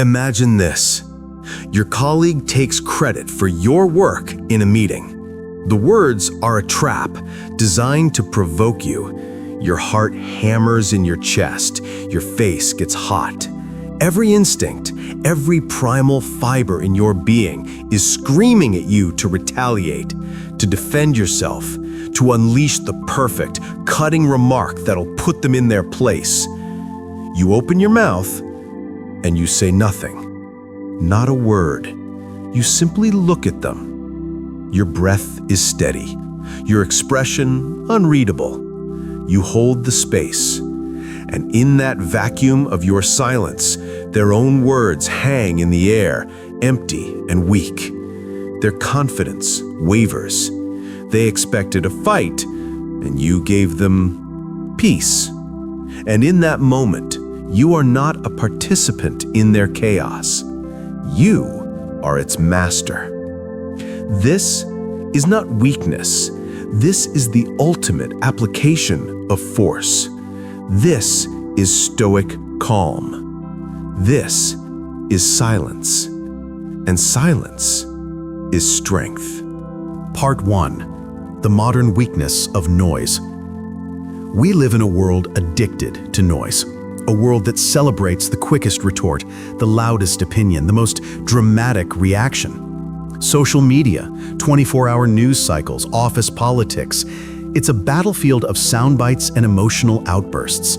Imagine this. Your colleague takes credit for your work in a meeting. The words are a trap designed to provoke you. Your heart hammers in your chest. Your face gets hot. Every instinct, every primal fiber in your being is screaming at you to retaliate, to defend yourself, to unleash the perfect, cutting remark that'll put them in their place. You open your mouth and you say nothing, not a word. You simply look at them. Your breath is steady, your expression unreadable. You hold the space, and in that vacuum of your silence, their own words hang in the air, empty and weak. Their confidence wavers. They expected a fight, and you gave them peace. And in that moment, you are not a participant in their chaos. You are its master. This is not weakness. This is the ultimate application of force. This is Stoic calm. This is silence. And silence is strength. Part 1. The modern weakness of noise. We live in a world addicted to noise. A world that celebrates the quickest retort, the loudest opinion, the most dramatic reaction. Social media, 24-hour news cycles, office politics. It's a battlefield of sound bites and emotional outbursts.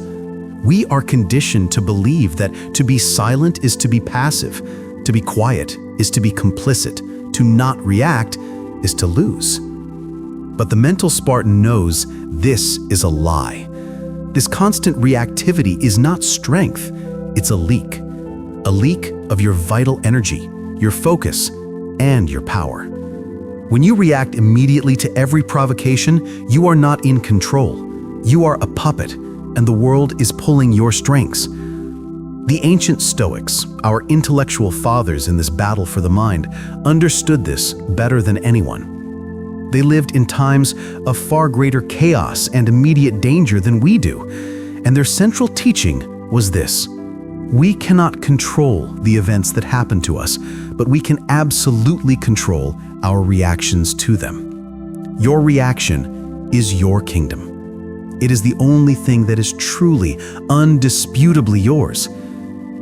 We are conditioned to believe that to be silent is to be passive, to be quiet is to be complicit, to not react is to lose. But the Mental Spartan knows this is a lie. This constant reactivity is not strength, it's a leak of your vital energy, your focus, and your power. When you react immediately to every provocation, you are not in control. You are a puppet, and the world is pulling your strings. The ancient Stoics, our intellectual fathers in this battle for the mind, understood this better than anyone. They lived in times of far greater chaos and immediate danger than we do, and their central teaching was this: we cannot control the events that happen to us, but we can absolutely control our reactions to them. Your reaction is your kingdom. It is the only thing that is truly, undisputably yours.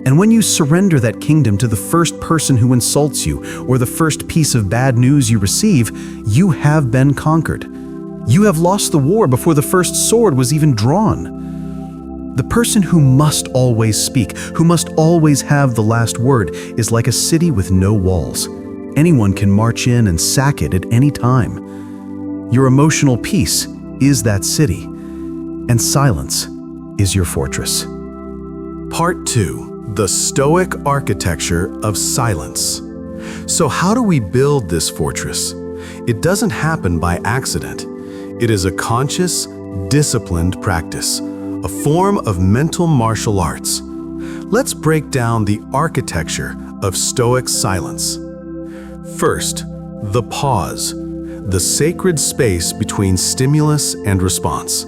And when you surrender that kingdom to the first person who insults you or the first piece of bad news you receive, you have been conquered. You have lost the war before the first sword was even drawn. The person who must always speak, who must always have the last word, is like a city with no walls. Anyone can march in and sack it at any time. Your emotional peace is that city, and silence is your fortress. Part 2. The Stoic architecture of silence. So how do we build this fortress? It doesn't happen by accident. It is a conscious, disciplined practice, a form of mental martial arts. Let's break down the architecture of Stoic silence. First, the pause, the sacred space between stimulus and response.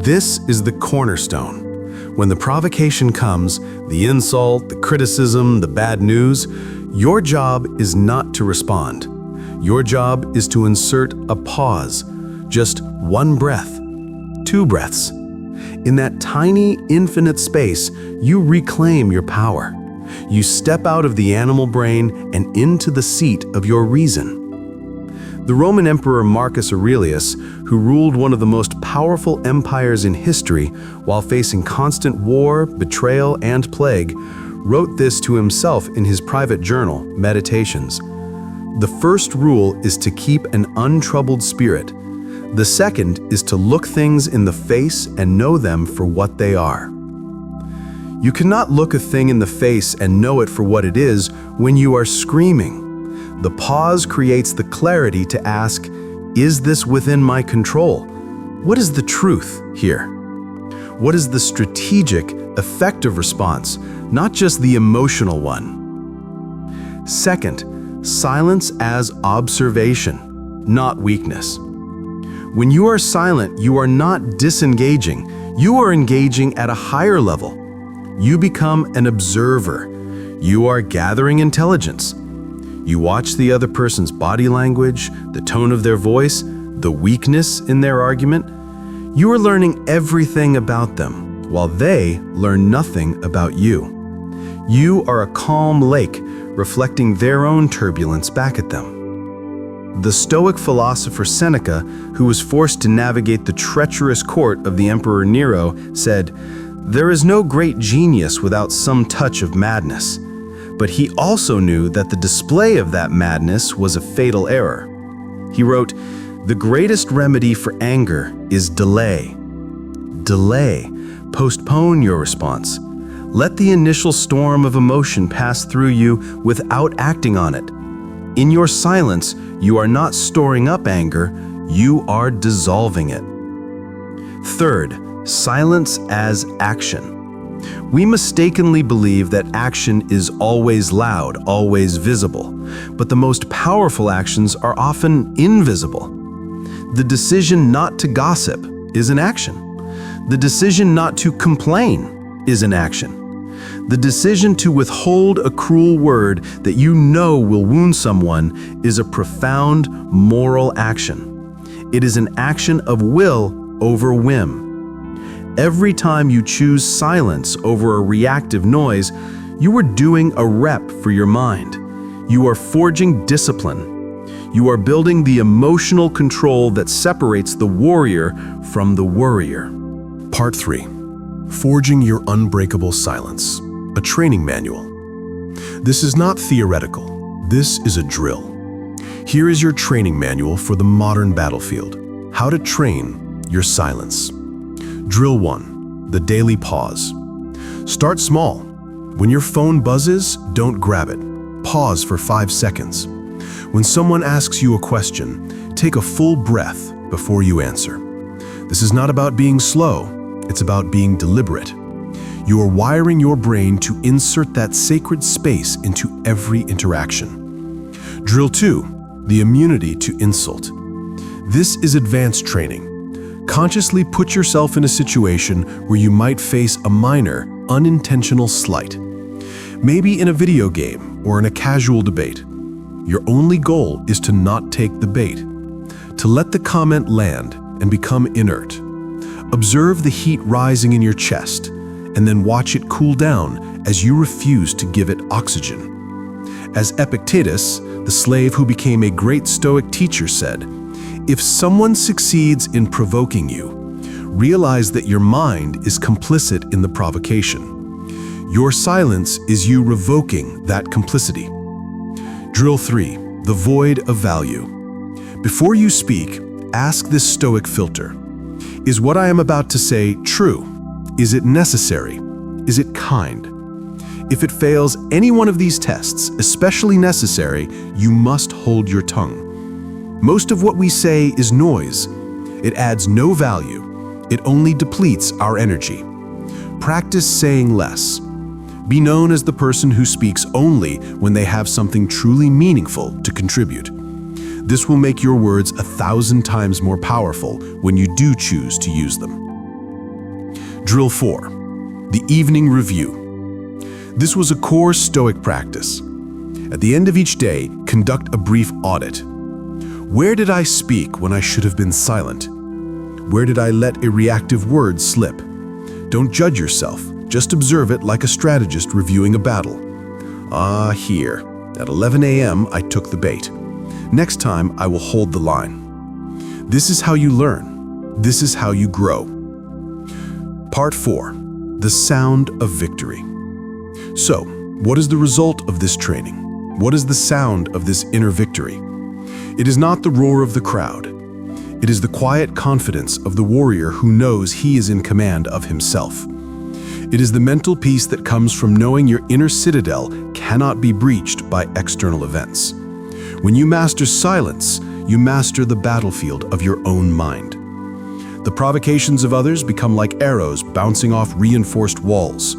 This is the cornerstone. When the provocation comes, the insult, the criticism, the bad news, your job is not to respond. Your job is to insert a pause, just one breath, 2 breaths. In that tiny, infinite space, you reclaim your power. You step out of the animal brain and into the seat of your reason. The Roman Emperor Marcus Aurelius, who ruled one of the most powerful empires in history while facing constant war, betrayal, and plague, wrote this to himself in his private journal, Meditations. The first rule is to keep an untroubled spirit. The second is to look things in the face and know them for what they are. You cannot look a thing in the face and know it for what it is when you are screaming. The pause creates the clarity to ask, is this within my control? What is the truth here? What is the strategic, effective response, not just the emotional one? Second, silence as observation, not weakness. When you are silent, you are not disengaging. You are engaging at a higher level. You become an observer. You are gathering intelligence. You watch the other person's body language, the tone of their voice, the weakness in their argument. You are learning everything about them, while they learn nothing about you. You are a calm lake, reflecting their own turbulence back at them. The Stoic philosopher Seneca, who was forced to navigate the treacherous court of the Emperor Nero, said, "There is no great genius without some touch of madness." But he also knew that the display of that madness was a fatal error. He wrote, "The greatest remedy for anger is delay." Delay. Postpone your response. Let the initial storm of emotion pass through you without acting on it. In your silence, you are not storing up anger, you are dissolving it. Third, silence as action. We mistakenly believe that action is always loud, always visible, but the most powerful actions are often invisible. The decision not to gossip is an action. The decision not to complain is an action. The decision to withhold a cruel word that you know will wound someone is a profound moral action. It is an action of will over whim. Every time you choose silence over a reactive noise, you are doing a rep for your mind. You are forging discipline. You are building the emotional control that separates the warrior from the worrier. Part 3. Forging your unbreakable silence. A training manual. This is not theoretical. This is a drill. Here is your training manual for the modern battlefield. How to train your silence. Drill 1. The daily pause. Start small. When your phone buzzes, don't grab it. Pause for 5 seconds. When someone asks you a question, take a full breath before you answer. This is not about being slow, it's about being deliberate. You are wiring your brain to insert that sacred space into every interaction. Drill 2. The immunity to insult. This is advanced training. Consciously put yourself in a situation where you might face a minor, unintentional slight. Maybe in a video game or in a casual debate. Your only goal is to not take the bait, to let the comment land and become inert. Observe the heat rising in your chest, and then watch it cool down as you refuse to give it oxygen. As Epictetus, the slave who became a great Stoic teacher, said, "If someone succeeds in provoking you, realize that your mind is complicit in the provocation. Your silence is you revoking that complicity." Drill 3. The void of value. Before you speak, ask this Stoic filter. Is what I am about to say true? Is it necessary? Is it kind? If it fails any one of these tests, especially necessary, you must hold your tongue. Most of what we say is noise. It adds no value. It only depletes our energy. Practice saying less. Be known as the person who speaks only when they have something truly meaningful to contribute. This will make your words 1,000 times more powerful when you do choose to use them. Drill 4. The evening review. This was a core Stoic practice. At the end of each day, conduct a brief audit. Where did I speak when I should have been silent? Where did I let a reactive word slip? Don't judge yourself. Just observe it like a strategist reviewing a battle. Here. At 11 a.m., I took the bait. Next time, I will hold the line. This is how you learn. This is how you grow. Part 4. The sound of victory. So, what is the result of this training? What is the sound of this inner victory? It is not the roar of the crowd. It is the quiet confidence of the warrior who knows he is in command of himself. It is the mental peace that comes from knowing your inner citadel cannot be breached by external events. When you master silence, you master the battlefield of your own mind. The provocations of others become like arrows bouncing off reinforced walls.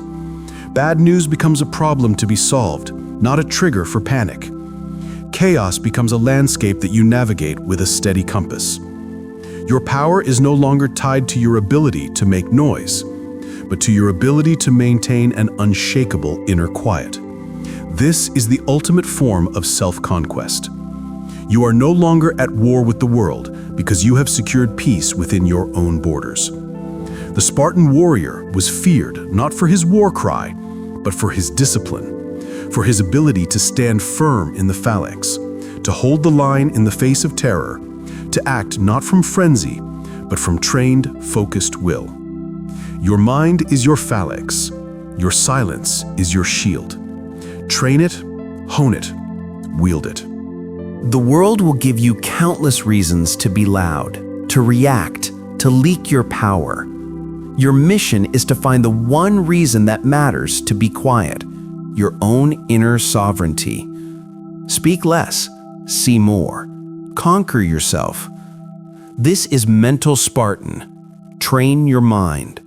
Bad news becomes a problem to be solved, not a trigger for panic. Chaos becomes a landscape that you navigate with a steady compass. Your power is no longer tied to your ability to make noise, but to your ability to maintain an unshakable inner quiet. This is the ultimate form of self-conquest. You are no longer at war with the world because you have secured peace within your own borders. The Spartan warrior was feared not for his war cry, but for his discipline, for his ability to stand firm in the phalanx, to hold the line in the face of terror, to act not from frenzy, but from trained, focused will. Your mind is your phalanx. Your silence is your shield. Train it, hone it, wield it. The world will give you countless reasons to be loud, to react, to leak your power. Your mission is to find the one reason that matters to be quiet, your own inner sovereignty. Speak less, see more, conquer yourself. This is Mental Spartan. Train your mind.